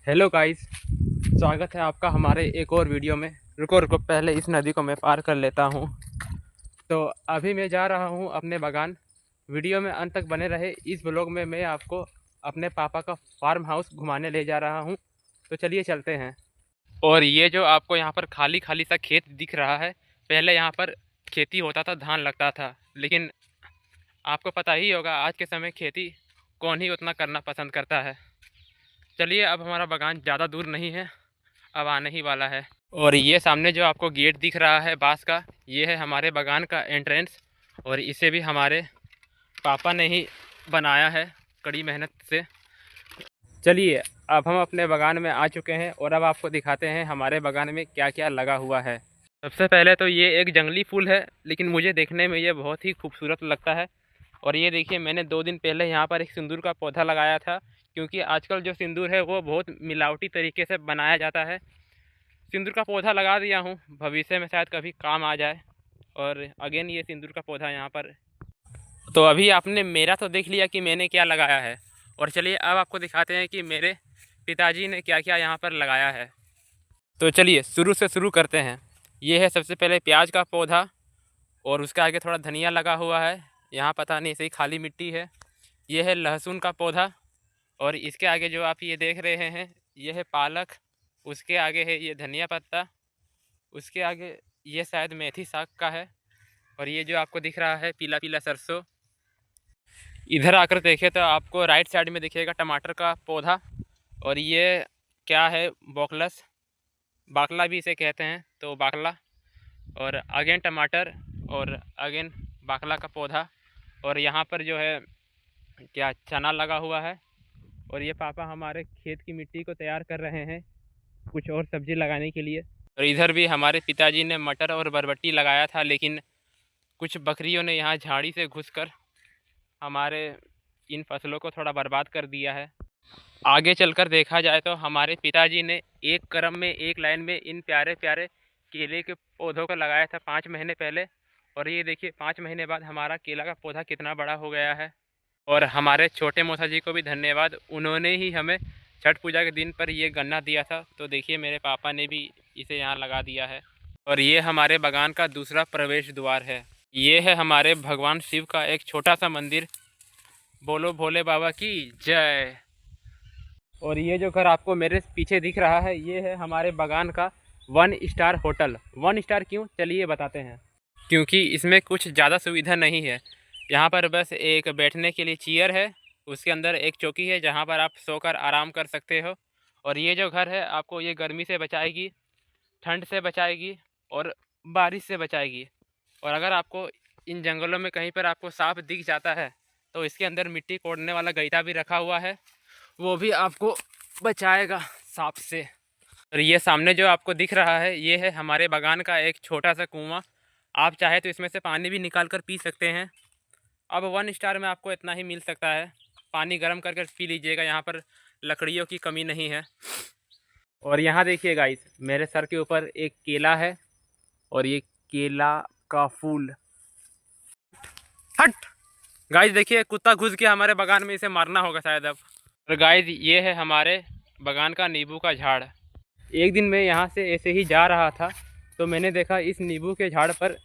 Hello guys, स्वागत है आपका हमारे एक और वीडियो में। रुको रुको, पहले इस नदी को मैं पार कर लेता हूँ। तो अभी मैं जा रहा हूँ अपने बागान। वीडियो में अंत तक बने रहे। इस ब्लॉग में मैं आपको अपने पापा का फार्म हाउस घुमाने ले जा रहा हूँ। तो चलिए चलते हैं। और ये जो आपको यहाँ पर खाली खाली सा खेत दिख रहा है, पहले यहाँ पर खेती होता था, धान लगता था। लेकिन आपको पता ही होगा आज के समय खेती कौन ही उतना करना पसंद करता है। चलिए, अब हमारा बागान ज़्यादा दूर नहीं है, अब आने ही वाला है। और ये सामने जो आपको गेट दिख रहा है बांस का, ये है हमारे बागान का एंट्रेंस। और इसे भी हमारे पापा ने ही बनाया है कड़ी मेहनत से। चलिए, अब हम अपने बागान में आ चुके हैं और अब आपको दिखाते हैं हमारे बागान में क्या क्या लगा हुआ है। सबसे पहले तो ये एक जंगली फूल है, लेकिन मुझे देखने में ये बहुत ही खूबसूरत लगता है। और ये देखिए, मैंने 2 दिन पहले यहाँ पर एक सिंदूर का पौधा लगाया था, क्योंकि आजकल जो सिंदूर है वो बहुत मिलावटी तरीके से बनाया जाता है। सिंदूर का पौधा लगा दिया हूँ, भविष्य में शायद कभी काम आ जाए। और अगेन ये सिंदूर का पौधा यहाँ पर। तो अभी आपने मेरा तो देख लिया कि मैंने क्या लगाया है, और चलिए अब आपको दिखाते हैं कि मेरे पिताजी ने क्या क्या यहाँ पर लगाया है। तो चलिए शुरू से शुरू करते हैं। ये है सबसे पहले प्याज का पौधा, और उसके आगे थोड़ा धनिया लगा हुआ है। यहाँ पता नहीं, ऐसे ही खाली मिट्टी है। ये है लहसुन का पौधा, और इसके आगे जो आप ये देख रहे हैं ये है पालक। उसके आगे है ये धनिया पत्ता। उसके आगे ये शायद मेथी साग का है। और ये जो आपको दिख रहा है पीला पीला सरसों। इधर आकर देखें तो आपको राइट साइड में दिखेगा टमाटर का पौधा। और ये क्या है, बोकलस, बाकला भी इसे कहते हैं, तो बाकला। और अगेन टमाटर, और अगेन बाकला का पौधा। और यहाँ पर जो है क्या चना लगा हुआ है। और ये पापा हमारे खेत की मिट्टी को तैयार कर रहे हैं कुछ और सब्जी लगाने के लिए। और इधर भी हमारे पिताजी ने मटर और बरबट्टी लगाया था, लेकिन कुछ बकरियों ने यहाँ झाड़ी से घुसकर हमारे इन फसलों को थोड़ा बर्बाद कर दिया है। आगे चलकर देखा जाए तो हमारे पिताजी ने एक क्रम में एक लाइन में इन प्यारे प्यारे केले के पौधों को लगाया था 5 महीने पहले। और ये देखिए 5 महीने बाद हमारा केला का पौधा कितना बड़ा हो गया है। और हमारे छोटे मौसा जी को भी धन्यवाद, उन्होंने ही हमें छठ पूजा के दिन पर ये गन्ना दिया था। तो देखिए मेरे पापा ने भी इसे यहाँ लगा दिया है। और ये हमारे बागान का दूसरा प्रवेश द्वार है। ये है हमारे भगवान शिव का एक छोटा सा मंदिर। बोलो भोले बाबा की जय। और ये जो घर आपको मेरे पीछे दिख रहा है ये है हमारे बागान का 1 स्टार होटल। 1 स्टार क्यों, चलिए बताते हैं। क्योंकि इसमें कुछ ज़्यादा सुविधा नहीं है। यहाँ पर बस एक बैठने के लिए चेयर है, उसके अंदर एक चौकी है जहाँ पर आप सोकर आराम कर सकते हो। और ये जो घर है आपको ये गर्मी से बचाएगी, ठंड से बचाएगी, और बारिश से बचाएगी। और अगर आपको इन जंगलों में कहीं पर आपको सांप दिख जाता है तो इसके अंदर मिट्टी कोड़ने वाला गईठा भी रखा हुआ है, वो भी आपको बचाएगा सांप से। और ये सामने जो आपको दिख रहा है ये है हमारे बागान का एक छोटा सा कुआं। आप चाहे तो इसमें से पानी भी निकाल कर पी सकते हैं। अब 1 स्टार में आपको इतना ही मिल सकता है, पानी गर्म करके पी लीजिएगा, यहाँ पर लकड़ियों की कमी नहीं है। और यहाँ देखिए गाइस, मेरे सर के ऊपर एक केला है, और ये केला का फूल। हट गाइस, देखिए कुत्ता घुस गया हमारे बागान में, इसे मारना होगा शायद अब। और गाइस ये है हमारे बागान का नींबू का झाड़। एक दिन मैं यहाँ से ऐसे ही जा रहा था तो मैंने देखा इस नींबू के झाड़ पर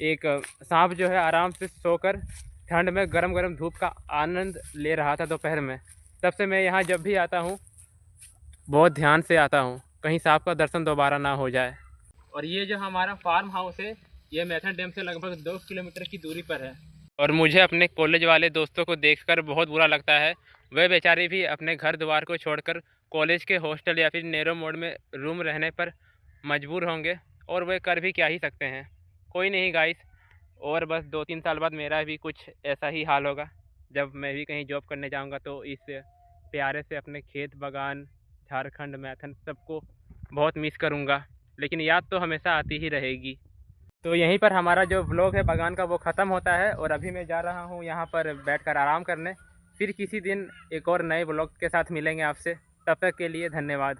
एक सांप जो है आराम से सोकर ठंड में गरम गरम धूप का आनंद ले रहा था दोपहर में। तब से मैं यहाँ जब भी आता हूँ बहुत ध्यान से आता हूँ, कहीं सांप का दर्शन दोबारा ना हो जाए। और ये जो हमारा फार्म हाउस है ये मैथन डैम से लगभग 2 किलोमीटर की दूरी पर है। और मुझे अपने कॉलेज वाले दोस्तों को देखकर बहुत बुरा लगता है। वे बेचारे भी अपने घर द्वार को छोड़कर कॉलेज के हॉस्टल या फिर नेरो मोड में रूम रहने पर मजबूर होंगे, और वे कर भी क्या ही सकते हैं। कोई नहीं गाइस, और बस 2-3 साल बाद मेरा भी कुछ ऐसा ही हाल होगा। जब मैं भी कहीं जॉब करने जाऊंगा तो इस प्यारे से अपने खेत बागान, झारखंड, मैथन सबको बहुत मिस करूंगा, लेकिन याद तो हमेशा आती ही रहेगी। तो यहीं पर हमारा जो व्लॉग है बागान का वो ख़त्म होता है, और अभी मैं जा रहा हूँ यहाँ पर बैठकर आराम करने। फिर किसी दिन एक और नए व्लॉग के साथ मिलेंगे आपसे, तब तक के लिए धन्यवाद।